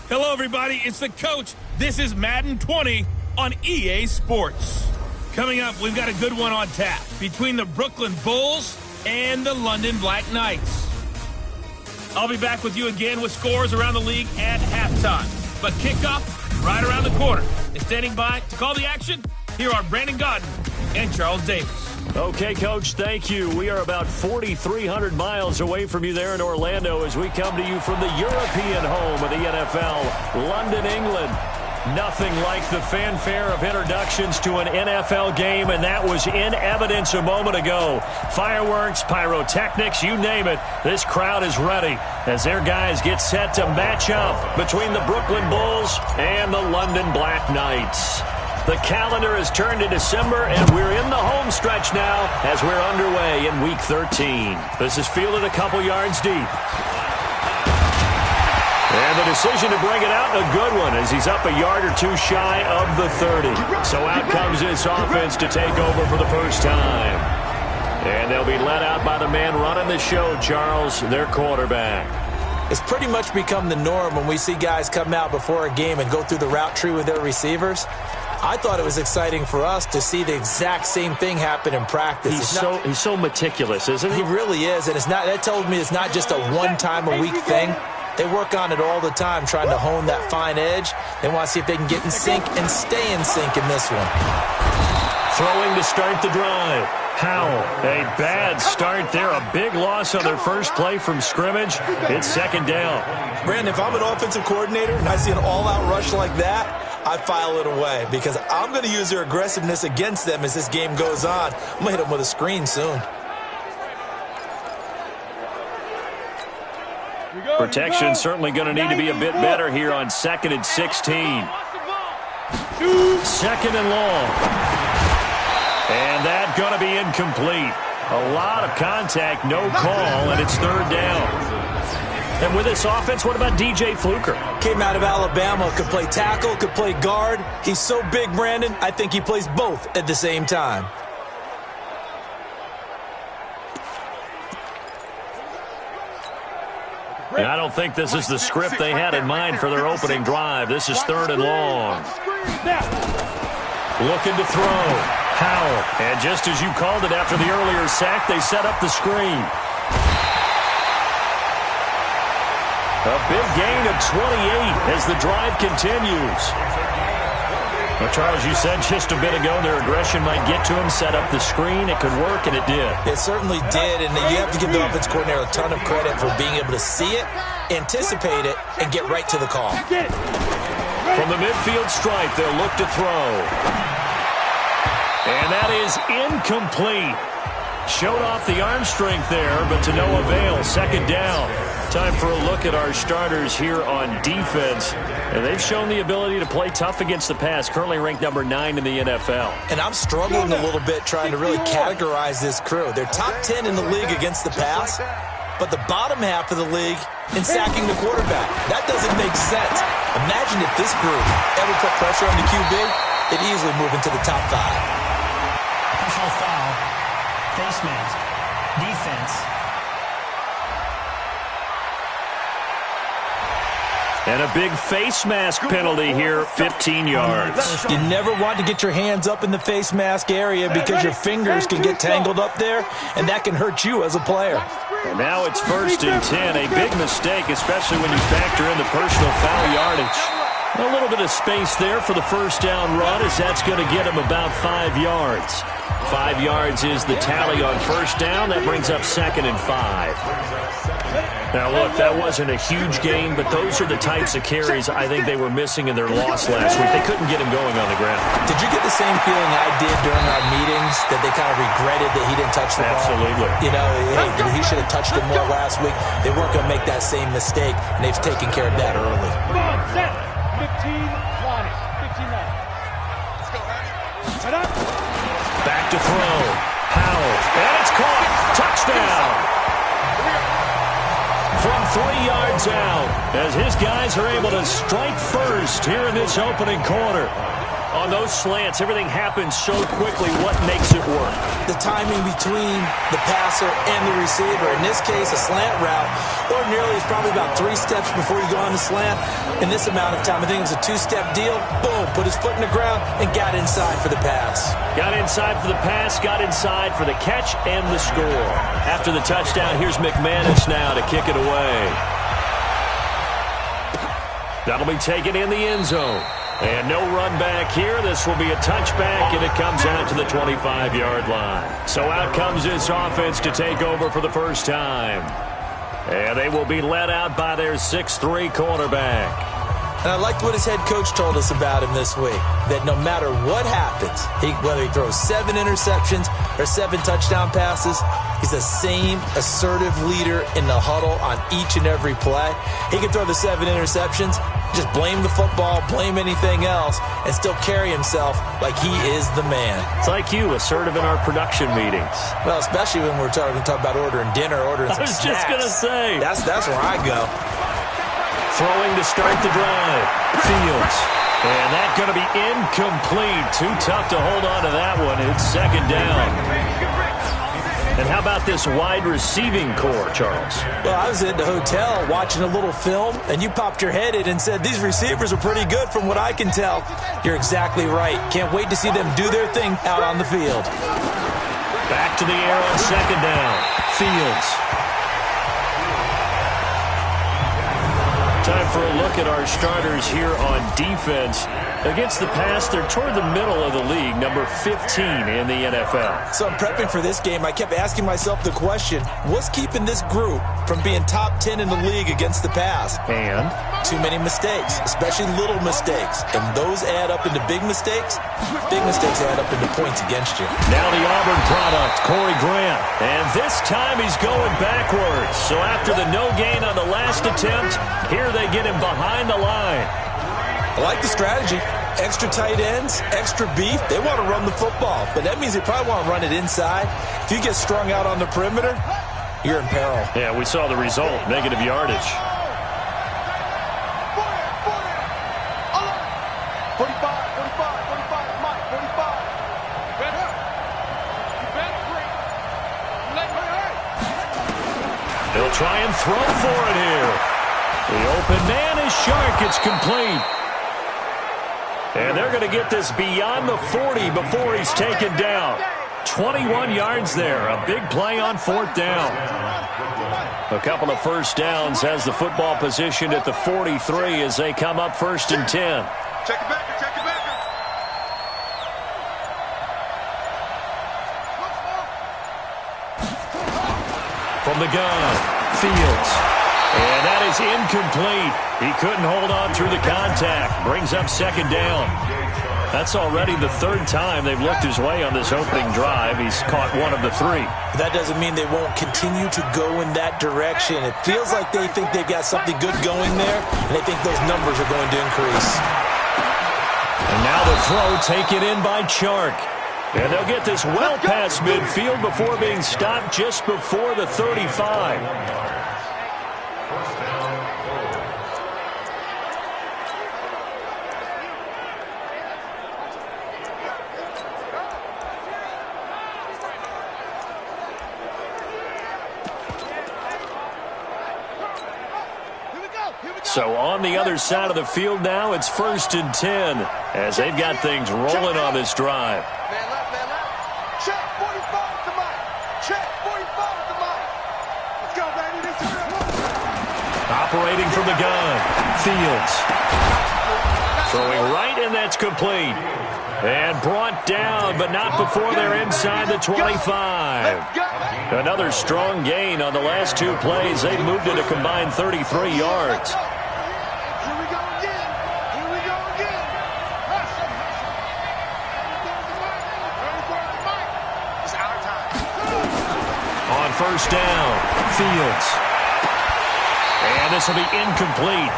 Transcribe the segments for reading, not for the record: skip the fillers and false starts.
Hello, everybody. It's the coach. This is Madden 20 on EA Sports. Coming up, we've got a good one on tap between the Brooklyn Bulls and the London Black Knights. I'll be back with you again with scores around the league at halftime. But kickoff right around the corner. And standing by to call the action, here are Brandon Godden and Charles Davis. Okay, Coach, thank you. We are about 4,300 miles away from you there in Orlando as we come to you from the European home of the NFL, London, England. Nothing like the fanfare of introductions to an NFL game, and that was in evidence a moment ago. Fireworks, pyrotechnics, you name it. This crowd is ready as their guys get set to match up between the Brooklyn Bulls and the London Black Knights. The calendar has turned to December, and we're in the home stretch now as we're underway in Week 13. This is fielded a couple yards deep. And the decision to bring it out, a good one, as he's up a yard or two shy of the 30. So out comes this offense to take over for the first time. And they'll be led out by the man running the show, Charles, their quarterback. It's pretty much become the norm when we see guys come out before a game and go through the route tree with their receivers. I thought it was exciting for us to see the exact same thing happen in practice. He's so meticulous, isn't he? He really is, and that tells me it's not just a one-time-a-week thing. They work on it all the time, trying to hone that fine edge. They want to see if they can get in sync and stay in sync in this one. Throwing to start the drive. Howell, a bad start there. A big loss on their first play from scrimmage. It's second down. Brandon, if I'm an offensive coordinator and I see an all-out rush like that, I file it away because I'm going to use their aggressiveness against them as this game goes on. I'm going to hit them with a screen soon. Protection certainly going to need to be a bit better here on 2nd and 16. 2nd and long. And that's going to be incomplete. A lot of contact, no call, and it's third down. And with this offense, what about DJ Fluker? Came out of Alabama, could play tackle, could play guard. He's so big, Brandon, I think he plays both at the same time. And I don't think this is the script they had in mind for their opening drive. This is 3rd and long. Looking to throw. Howell. And just as you called it after the earlier sack, they set up the screen. A big gain of 28 as the drive continues. Well, Charles, you said just a bit ago their aggression might get to him, set up the screen. It could work, and it did. It certainly did, and you have to give the offense coordinator a ton of credit for being able to see it, anticipate it, and get right to the call. From the midfield stripe, they'll look to throw. And that is incomplete. Showed off the arm strength there, but to no avail. Second down. Time for a look at our starters here on defense. And they've shown the ability to play tough against the pass, currently ranked number 9 in the NFL. And I'm struggling a little bit trying to really categorize this crew. They're top 10 in the league against the pass, but the bottom half of the league in sacking the quarterback. That doesn't make sense. Imagine if this group ever put pressure on the QB, it'd easily move into the top 5. Personal foul, face mask, defense. And a big face mask penalty here, 15 yards. You never want to get your hands up in the face mask area because your fingers can get tangled up there, and that can hurt you as a player. And now it's 1st and 10, a big mistake, especially when you factor in the personal foul yardage. A little bit of space there for the first down run, as that's going to get him about 5 yards. 5 yards is the tally on first down. That brings up 2nd and 5. Now, look, that wasn't a huge gain, but those are the types of carries I think they were missing in their loss last week. They couldn't get him going on the ground. Did you get the same feeling I did during our meetings, that they kind of regretted that he didn't touch the ball? Absolutely. You know, hey, he should have touched it more last week. They weren't going to make that same mistake, and they've taken care of that early. 15-20. Back to throw. Howell. And it's caught. Touchdown. From 3 yards out, as his guys are able to strike first here in this opening quarter. On those slants, everything happens so quickly. What makes it work? The timing between the passer and the receiver. In this case, a slant route ordinarily is probably about 3 steps before you go on the slant. In this amount of time, I think it was a 2-step deal. Boom, put his foot in the ground and got inside for the pass. Got inside for the pass, got inside for the catch and the score. After the touchdown, here's McManus now to kick it away. That'll be taken in the end zone. And no run back here. This will be a touchback, and it comes out to the 25-yard line. So out comes this offense to take over for the first time. And they will be led out by their 6'3" quarterback. And I liked what his head coach told us about him this week, that no matter what happens, whether he throws 7 interceptions or 7 touchdown passes, he's the same assertive leader in the huddle on each and every play. He can throw the 7 interceptions, just blame the football, blame anything else, and still carry himself like he is the man. It's like you, assertive in our production meetings. Well, especially when we're talking about ordering dinner, ordering some snacks. I was just going to say. That's where I go. Throwing to start the drive. Fields. And that's going to be incomplete. Too tough to hold on to that one. It's second down. And how about this wide receiving core, Charles? Well, I was at the hotel watching a little film, and you popped your head in and said, these receivers are pretty good from what I can tell. You're exactly right. Can't wait to see them do their thing out on the field. Back to the air on second down. Fields. Time for a look at our starters here on defense. Against the pass, they're toward the middle of the league, number 15 in the NFL. So I'm prepping for this game. I kept asking myself the question, what's keeping this group from being top 10 in the league against the pass? And? Too many mistakes, especially little mistakes. And those add up into big mistakes. Big mistakes add up into points against you. Now the Auburn product, Corey Grant. And this time he's going backwards. So after the no gain on the last attempt, here they get him behind the line. I like the strategy. Extra tight ends, extra beef. They want to run the football, but that means they probably want to run it inside. If you get strung out on the perimeter, you're in peril. Yeah, we saw the result, negative yardage. 45, Mike, 45. He'll try and throw for it here. The open man is Shark. It's complete. And they're going to get this beyond the 40 before he's taken down. 21 yards there. A big play on 4th down. A couple of first downs has the football positioned at the 43 as they come up 1st and 10. Check it back. From the gun, Fields. And that is incomplete. He couldn't hold on through the contact. Brings up 2nd down. That's already the 3rd time they've looked his way on this opening drive. He's caught 1 of the 3. That doesn't mean they won't continue to go in that direction. It feels like they think they've got something good going there, and they think those numbers are going to increase. And now the throw taken in by Chark. And they'll get this well past midfield before being stopped just before the 35. So on the other side of the field now, it's 1st and 10 as they've got things rolling on this drive. Man left. Check 45 to Mike. Check 45 to Mike. Let's go, baby. This is Operating from the gun, Fields. Throwing right, and that's complete. And brought down, but not before they're inside the 25. Another strong gain on the last 2 plays. They've moved it a combined 33 yards. On 1st down, Fields. And this will be incomplete.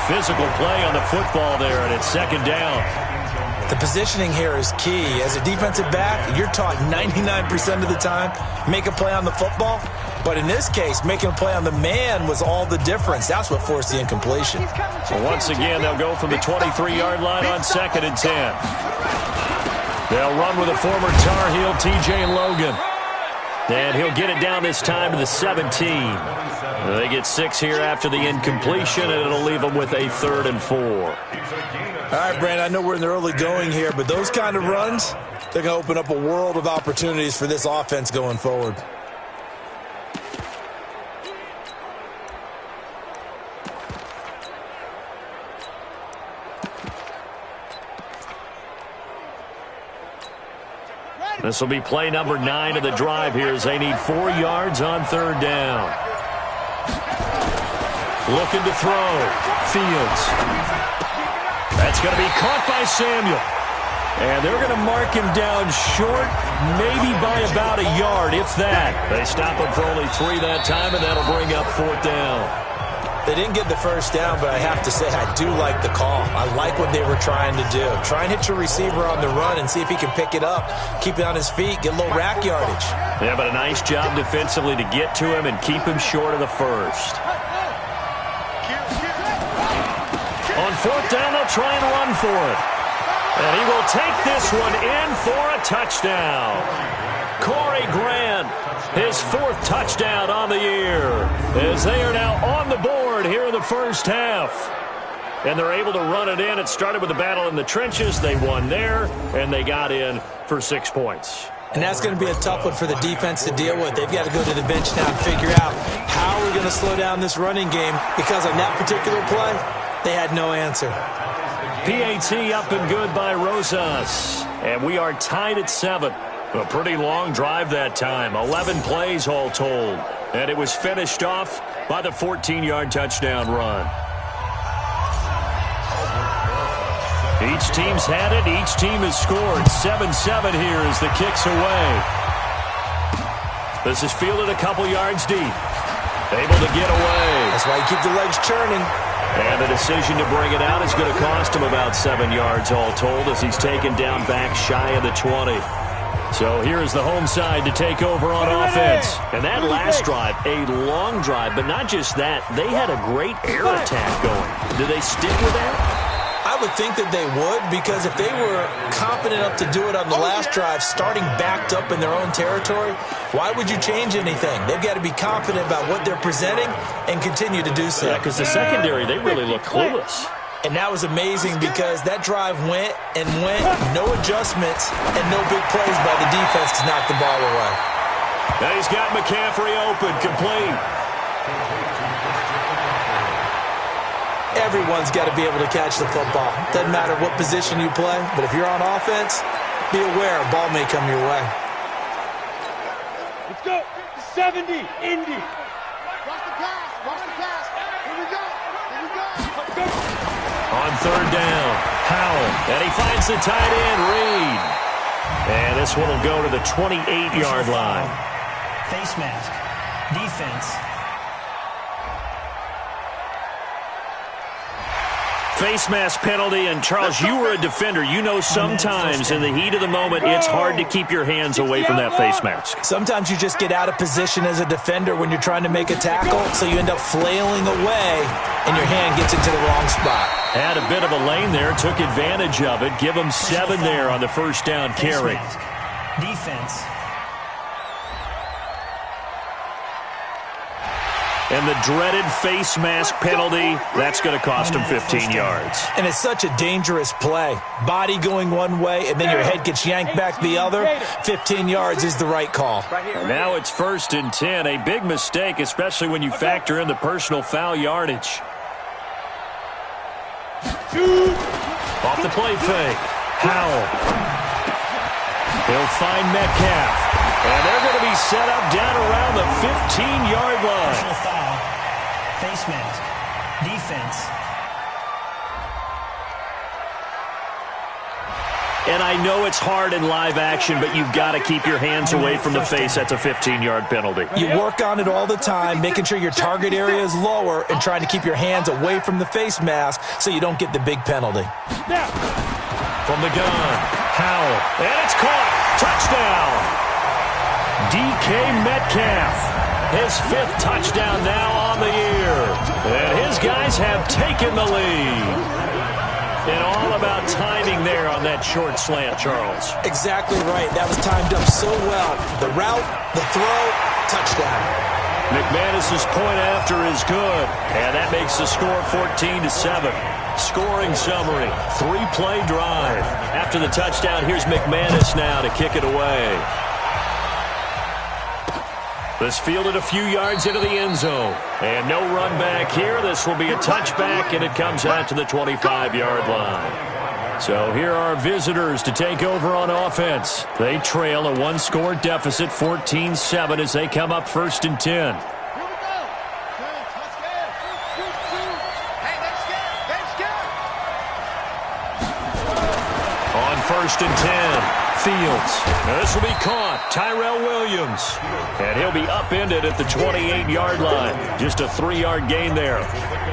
Physical play on the football there, and it's 2nd down. The positioning here is key. As a defensive back, you're taught 99% of the time, make a play on the football, But in this case, making a play on the man was all the difference. That's what forced the incompletion. Well, once again, they'll go from the 23-yard line on 2nd and 10. They'll run with a former Tar Heel, T.J. Logan. And he'll get it down this time to the 17. They get 6 here after the incompletion, and it'll leave them with a 3rd and 4. All right, Brandon, I know we're in the early going here, but those kind of runs, they're going to open up a world of opportunities for this offense going forward. This will be play number 9 of the drive here as they need 4 yards on 3rd down. Looking to throw. Fields. That's going to be caught by Samuel. And they're going to mark him down short, maybe by about a yard, if that. They stop him for only 3 that time, and that'll bring up 4th down. They didn't get the first down, but I have to say I do like the call. I like what they were trying to do. Try and hit your receiver on the run and see if he can pick it up, keep it on his feet, get a little rack yardage. Yeah, but a nice job defensively to get to him and keep him short of the first. On 4th down, they'll try and run for it. And he will take this one in for a touchdown. Corey Grant, his 4th touchdown on the year, as they are now on the board here in the first half. And they're able to run it in. It started with a battle in the trenches. They won there, and they got in for 6 points. And that's going to be a tough one for the defense to deal with. They've got to go to the bench now and figure out how we're going to slow down this running game, because on that particular play, they had no answer. PAT up and good by Rosas. And we are tied at 7. A pretty long drive that time. 11 plays all told. And it was finished off by the 14-yard touchdown run. Each team's had it. Each team has scored. 7-7 here as the kick's away. This is fielded a couple yards deep. Able to get away. That's why you keep the legs churning. And the decision to bring it out is going to cost him about 7 yards all told as he's taken down back shy of the 20. So here's the home side to take over on offense. And that last drive, a long drive, but not just that. They had a great air attack going. Do they stick with that? I would think that they would, because if they were competent enough to do it on the last drive, starting backed up in their own territory, why would you change anything? They've got to be confident about what they're presenting and continue to do so. Yeah, because the secondary, they really look clueless. And that was amazing because that drive went and went, no adjustments, and no big plays by the defense to knock the ball away. Now he's got McCaffrey open, complete. Everyone's got to be able to catch the football. Doesn't matter what position you play, but if you're on offense, be aware a ball may come your way. Let's go. 70, Indy. Watch the pass. Watch the pass. Here we go. Here we go. Let's go. On 3rd down, Howell. And he finds the tight end, Reed. And this one will go to the 28-yard line. Face mask. Defense. Face mask penalty, and Charles, you were a defender. You know sometimes in the heat of the moment, it's hard to keep your hands away from that face mask. Sometimes you just get out of position as a defender when you're trying to make a tackle, so you end up flailing away, and your hand gets into the wrong spot. Had a bit of a lane there, took advantage of it. Give him 7 there on the first down carry. Defense. And the dreaded face mask penalty, that's going to cost him 15 yards. And it's such a dangerous play. Body going one way, and then your head gets yanked back the other. 15 yards is the right call. And now it's 1st and 10. A big mistake, especially when you factor in the personal foul yardage. Off the play fake. Howell. He'll find Metcalf. And they're going to be set up down around the 15-yard line. Personal foul. Face mask. Defense. And I know it's hard in live action, but you've got to keep your hands away from the face. That's a 15-yard penalty. You work on it all the time, making sure your target area is lower and trying to keep your hands away from the face mask so you don't get the big penalty. From the gun, Howell. And it's caught. Touchdown. DK Metcalf. His 5th touchdown now on the year. And his guys have taken the lead. And all about timing there on that short slant, Charles. Exactly right. That was timed up so well. The route, the throw, touchdown. McManus's point after is good. And that makes the score 14-7. Scoring summary, 3-play drive. After the touchdown, here's McManus now to kick it away. This fielded a few yards into the end zone. And no run back here. This will be a touchback, and it comes out to the 25-yard line. So here are visitors to take over on offense. They trail a 1-score deficit, 14-7, as they come up 1st and 10. On 1st and 10. Fields. Now this will be caught. Tyrell Williams. And he'll be upended at the 28-yard line. Just a 3-yard gain there.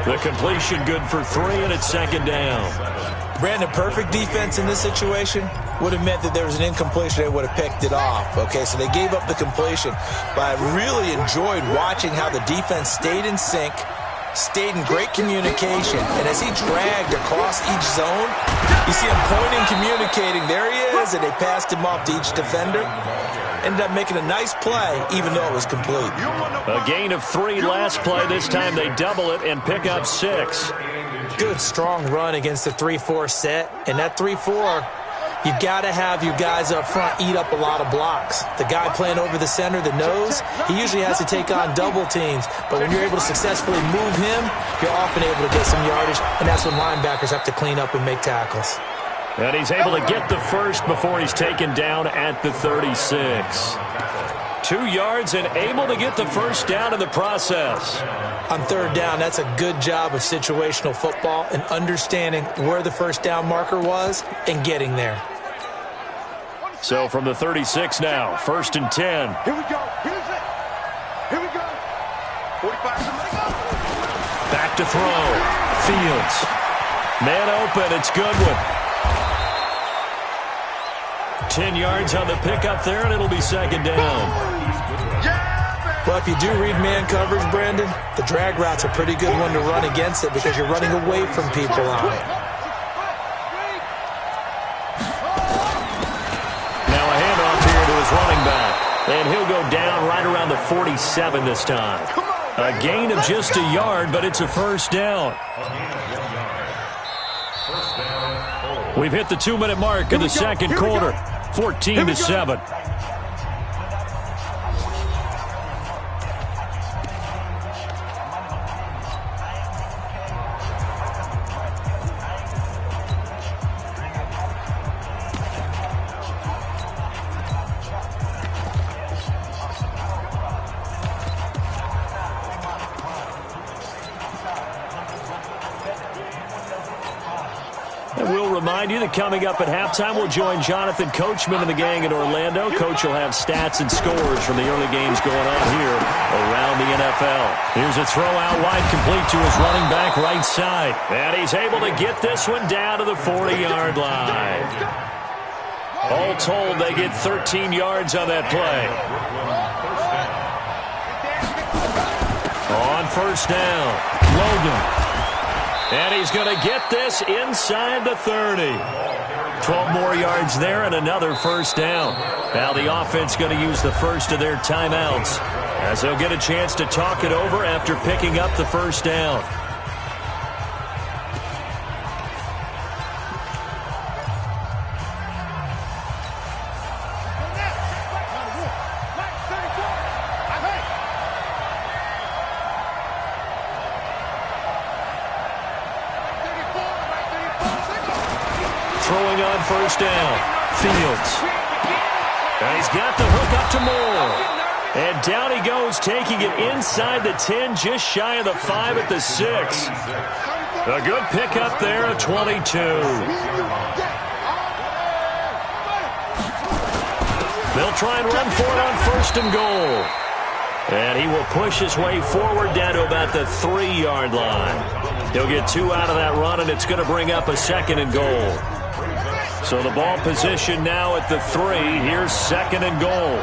The completion good for 3, and it's 2nd down. Brandon, perfect defense in this situation would have meant that there was an incompletion. They would have picked it off. Okay, so they gave up the completion. But I really enjoyed watching how the defense stayed in sync, stayed in great communication, and as he dragged across each zone, you see him pointing, communicating. There he is, and they passed him off to each defender. Ended up making a nice play, even though it was complete. A gain of 3 last play. This time they double it and pick up 6. Good, strong run against the 3-4 set, and that 3-4, you've got to have your guys up front eat up a lot of blocks. The guy playing over the center, the nose, he usually has to take on double teams. But when you're able to successfully move him, you're often able to get some yardage, and that's when linebackers have to clean up and make tackles. And he's able to get the first before he's taken down at the 36. 2 yards and able to get the first down in the process. On 3rd down, that's a good job of situational football and understanding where the first down marker was and getting there. So from the 36 now, 1st and 10. Here we go. Here's it. Here we go. 45 to make up. Back to throw. Fields. Man open. It's Goodwin. 10 yards on the pickup there, and it'll be 2nd down. Well, if you do read man coverage, Brandon, the drag route's a pretty good one to run against it because you're running away from people on it. Now a handoff here to his running back, and he'll go down right around the 47 this time. A gain of just a yard, but it's a first down. We've hit the 2-minute mark of the second quarter, 14-7. Remind you that coming up at halftime, we'll join Jonathan Coachman and the gang in Orlando. Coach will have stats and scores from the early games going on here around the NFL. Here's a throw out wide, complete to his running back right side. And he's able to get this one down to the 40-yard line. All told, they get 13 yards on that play. On 1st down, Logan. And he's going to get this inside the 30. 12 more yards there and another first down. Now the offense going to use the first of their timeouts as they'll get a chance to talk it over after picking up the first down. Throwing on 1st down, Fields. And he's got the hook up to Moore. And down he goes, taking it inside the 10, just shy of the 5 at the 6. A good pickup there, a 22. They'll try and run for it on 1st and goal. And he will push his way forward down to about the 3-yard line. He'll get 2 out of that run, and it's going to bring up a 2nd and goal. So the ball position now at the 3. Here's 2nd and goal.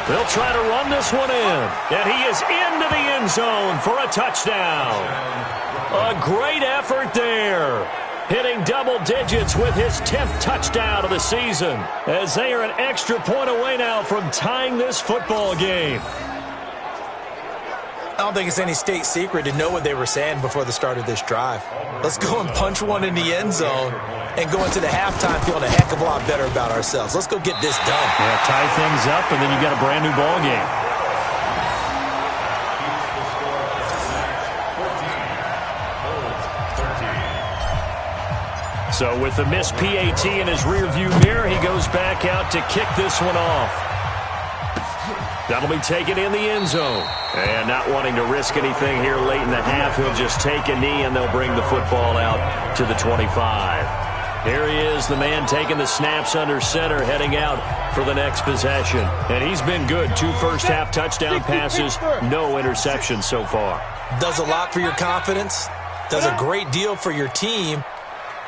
They'll try to run this one in. And he is into the end zone for a touchdown. A great effort there. Hitting double digits with his 10th touchdown of the season. As they are an extra point away now from tying this football game. I don't think it's any state secret to know what they were saying before the start of this drive. Let's go and punch one in the end zone and go into the halftime feeling a heck of a lot better about ourselves. Let's go get this done. Yeah, tie things up, and then you got a brand new ball game. So with the missed PAT in his rearview mirror, he goes back out to kick this one off. That'll be taken in the end zone. And not wanting to risk anything here late in the half, he'll just take a knee and they'll bring the football out to the 25. Here he is, the man taking the snaps under center, heading out for the next possession. And he's been good. 2 first-half touchdown passes, no interceptions so far. Does a lot for your confidence, does a great deal for your team,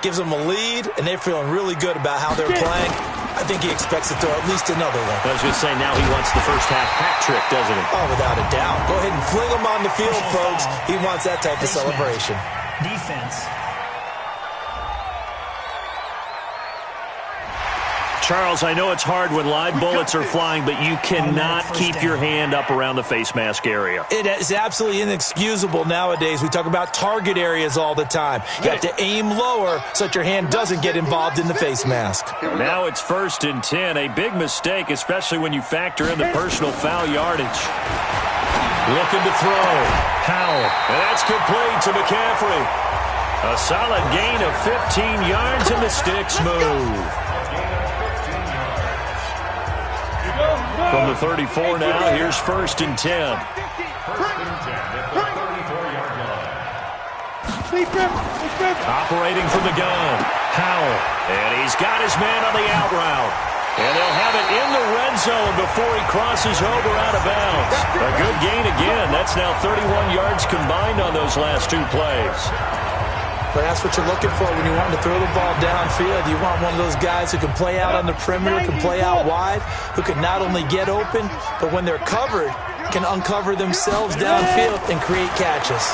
gives them a lead, and they're feeling really good about how they're playing. I think he expects to throw at least another one. I was going to say, now he wants the first-half hat trick, doesn't he? Oh, without a doubt. Go ahead and fling him on the field, folks. He wants that type of celebration. Defense. Charles, I know it's hard when live bullets are flying, but you cannot keep your hand up around the face mask area. It is absolutely inexcusable nowadays. We talk about target areas all the time. You have to aim lower so that your hand doesn't get involved in the face mask. Now it's 1st and 10. A big mistake, especially when you factor in the personal foul yardage. Looking to throw. Howell. And that's complete to McCaffrey. A solid gain of 15 yards and the sticks move. From the 34 now, here's 1st and 10. Operating from the gun, Howell. And he's got his man on the out route. And they'll have it in the red zone before he crosses over out of bounds. A good gain again. That's now 31 yards combined on those last 2 plays. But that's what you're looking for when you want to throw the ball downfield. You want one of those guys who can play out on the perimeter, can play out wide, who can not only get open, but when they're covered, can uncover themselves downfield and create catches.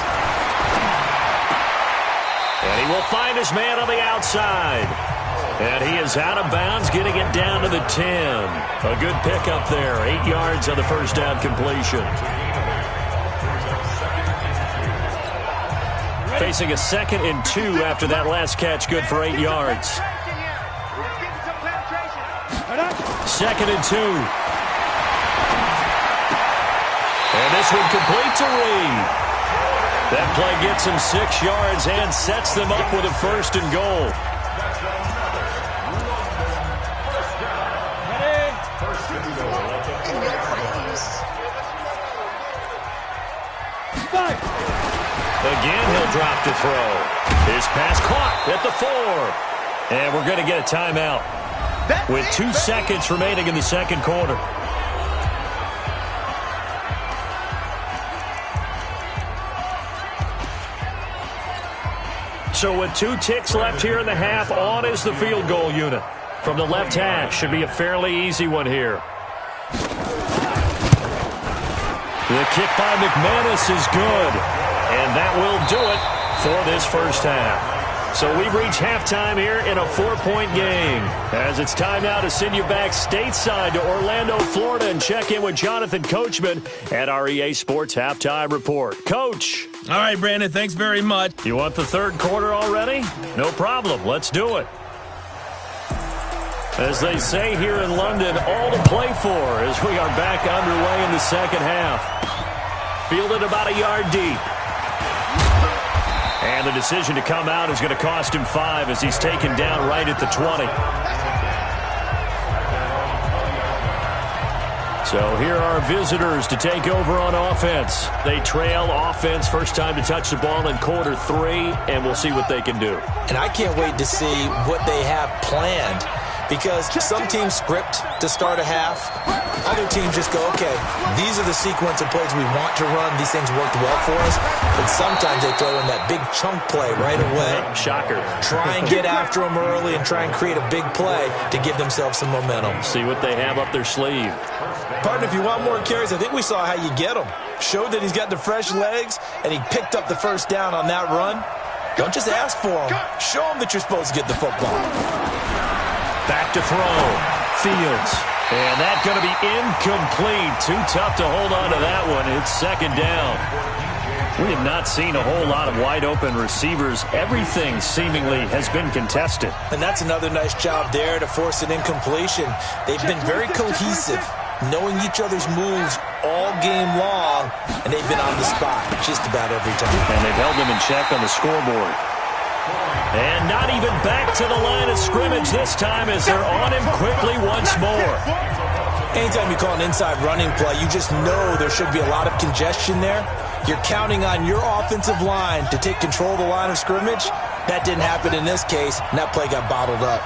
And he will find his man on the outside. And he is out of bounds, getting it down to the 10. A good pickup there, 8 yards on the first down completion. Facing a 2nd and 2 after that last catch, good for 8 yards. 2nd and 2. And this one complete to Reed. That play gets him 6 yards and sets them up with a 1st and goal. Again, he'll drop to throw. His pass caught at the 4. And we're going to get a timeout with 2 seconds remaining in the second quarter. So with 2 ticks left here in the half, on is the field goal unit. From the left hash, should be a fairly easy one here. The kick by McManus is good. And that will do it for this first half. So we've reached halftime here in a 4-point game. As it's time now to send you back stateside to Orlando, Florida, and check in with Jonathan Coachman at our EA Sports Halftime Report. Coach. All right, Brandon, thanks very much. You want the third quarter already? No problem. Let's do it. As they say here in London, all to play for as we are back underway in the second half. Fielded about a yard deep. And the decision to come out is going to cost him 5 as he's taken down right at the 20. So here are visitors to take over on offense. They trail offense first time to touch the ball in quarter 3, and we'll see what they can do. And I can't wait to see what they have planned because some teams script to start a half. Other teams just go, okay, these are the sequence of plays we want to run. These things worked well for us. And sometimes they throw in that big chunk play right away. Shocker. Try and get after them early and try and create a big play to give themselves some momentum. See what they have up their sleeve. Partner, if you want more carries, I think we saw how you get them. Showed that he's got the fresh legs, and he picked up the first down on that run. Don't just ask for him. Show him that you're supposed to get the football. Back to throw. Fields. And that's going to be incomplete. Too tough to hold on to that one. It's second down. We have not seen a whole lot of wide-open receivers. Everything seemingly has been contested. And that's another nice job there to force an incompletion. They've been very cohesive, knowing each other's moves all game long, and they've been on the spot just about every time. And they've held them in check on the scoreboard. And not even back to the line of scrimmage this time as they're on him quickly once more. Anytime you call an inside running play, you just know there should be a lot of congestion there. You're counting on your offensive line to take control of the line of scrimmage. That didn't happen in this case, and that play got bottled up.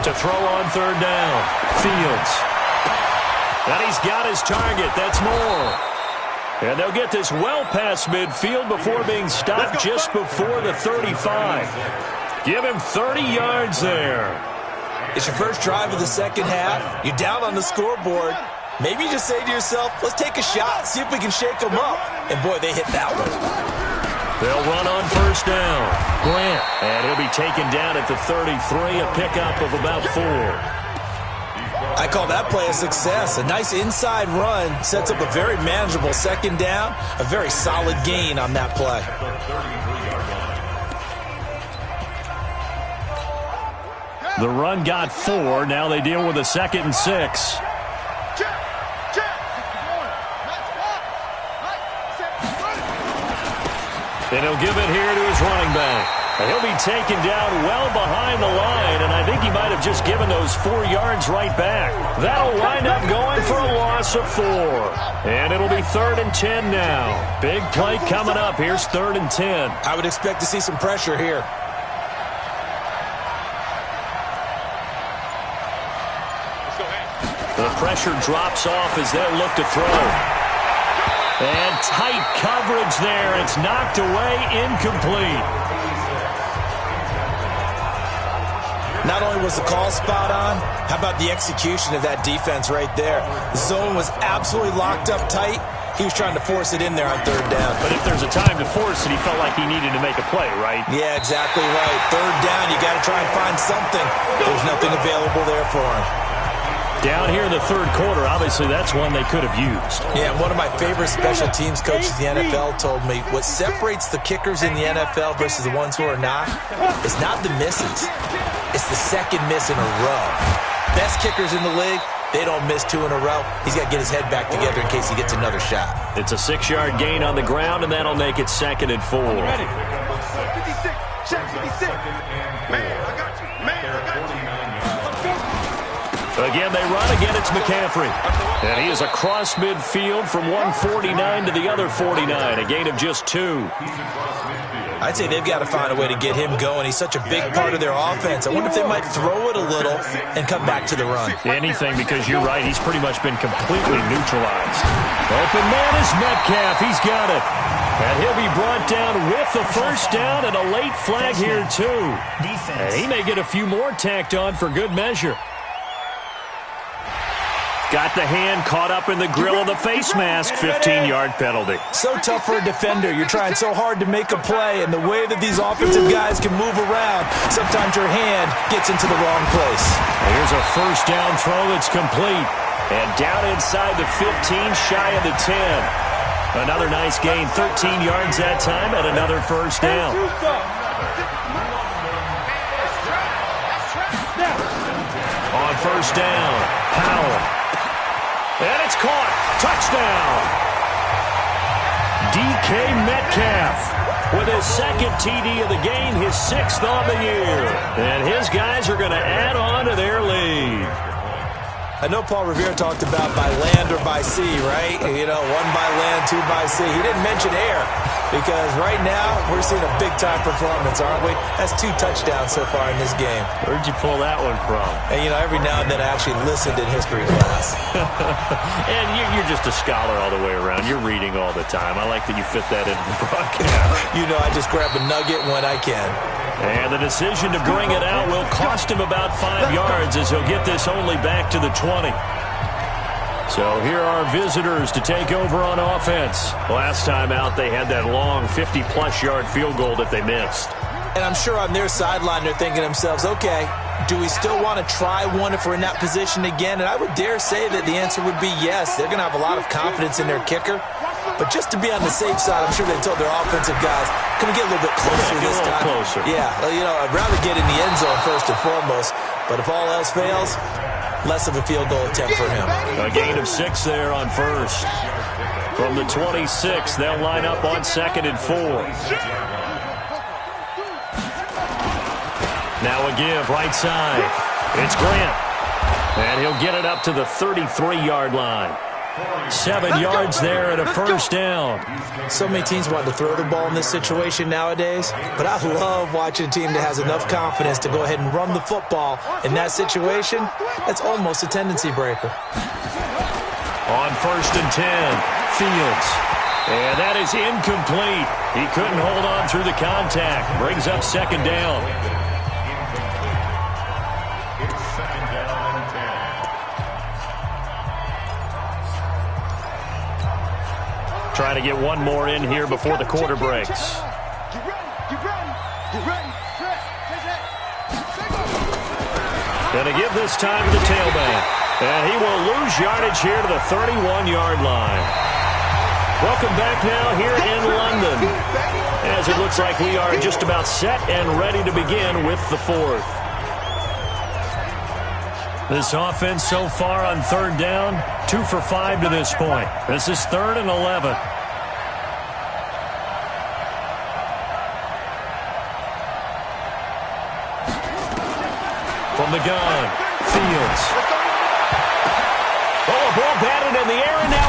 To throw on third down. Fields. And he's got his target. That's more. And they'll get this well past midfield before being stopped just before the 35. Give him 30 yards there. It's your first drive of the second half. You're down on the scoreboard. Maybe you just say to yourself, let's take a shot, see if we can shake them up. And, boy, they hit that one. They'll run on first down. Grant. And he'll be taken down at the 33, a pickup of about 4. I call that play a success. A nice inside run sets up a very manageable second down. A very solid gain on that play. The run got 4. Now they deal with a 2nd and 6. And he'll give it here to his running back. And he'll be taken down well behind the line, and I think he might have just given those 4 yards right back. That'll wind up going for a loss of 4. And it'll be 3rd and 10 now. Big play coming up. Here's 3rd and 10. I would expect to see some pressure here. The pressure drops off as they'll look to throw. And tight coverage there. It's knocked away, incomplete. Not only was the call spot on, how about the execution of that defense right there? The zone was absolutely locked up tight. He was trying to force it in there on third down. But if there's a time to force it, he felt like he needed to make a play, right? Yeah, exactly right. Third down, you got to try and find something. There's nothing available there for him. Down here in the third quarter, obviously that's one they could have used. Yeah, one of my favorite special teams coaches in the NFL told me what separates the kickers in the NFL versus the ones who are not is not the misses. It's the second miss in a row. Best kickers in the league, they don't miss 2 in a row. He's got to get his head back together in case he gets another shot. It's a 6-yard gain on the ground, and that'll make it 2nd and 4. Ready? 56. Check 56. Man, I got you. Man, I got you. Again, they run. Again, it's McCaffrey. And he is across midfield from 149 to the other 49. A gain of just 2. I'd say they've got to find a way to get him going. He's such a big part of their offense. I wonder if they might throw it a little and come back to the run. Anything, because you're right. He's pretty much been completely neutralized. Open man is Metcalf. He's got it. And he'll be brought down with the first down and a late flag here, too. And he may get a few more tacked on for good measure. Got the hand caught up in the grill of the face mask. 15-yard penalty. So tough for a defender. You're trying so hard to make a play, and the way that these offensive guys can move around, sometimes your hand gets into the wrong place. Here's a first down throw that's complete. And down inside the 15, shy of the 10. Another nice gain, 13 yards that time, and another first down. On first down, Powell. And it's caught. Touchdown. DK Metcalf with his 2nd TD of the game, his 6th on the year. And his guys are going to add on to their lead. I know Paul Revere talked about by land or by sea, right? You know, 1 by land, 2 by sea. He didn't mention air because right now we're seeing a big-time performance, aren't we? That's 2 touchdowns so far in this game. Where'd you pull that one from? And, you know, every now and then I actually listened in history class. And you're just a scholar all the way around. You're reading all the time. I like that you fit that into the broadcast. You know, I just grab a nugget when I can. And the decision to bring it out will cost him about 5 yards as he'll get this only back to the 20. So here are visitors to take over on offense. Last time out, they had that long 50-plus yard field goal that they missed. And I'm sure on their sideline they're thinking to themselves, okay, do we still want to try one if we're in that position again? And I would dare say that the answer would be yes. They're going to have a lot of confidence in their kicker. But just to be on the safe side, I'm sure they told their offensive guys, can we get a little bit closer this time? Closer. Yeah, you know, I'd rather get in the end zone first and foremost. But if all else fails, less of a field goal attempt for him. A gain of 6 there on first. From the 26, they'll line up on 2nd and 4. Now a give right side. It's Grant. And he'll get it up to the 33-yard line. 7 yards there and a first down. So many teams want to throw the ball in this situation nowadays, but I love watching a team that has enough confidence to go ahead and run the football in that situation. That's almost a tendency breaker. On 1st and 10, Fields. And that is incomplete. He couldn't hold on through the contact. Brings up 2nd down. Trying to get one more in here before the quarter breaks. Going to give this time to the tailback. And he will lose yardage here to the 31-yard line. Welcome back now here in London, as it looks like we are just about set and ready to begin with the 4th. This offense so far on 3rd down, 2 for 5 to this point. This is 3rd and 11. From the gun, Fields. Oh, a ball batted in the air, and now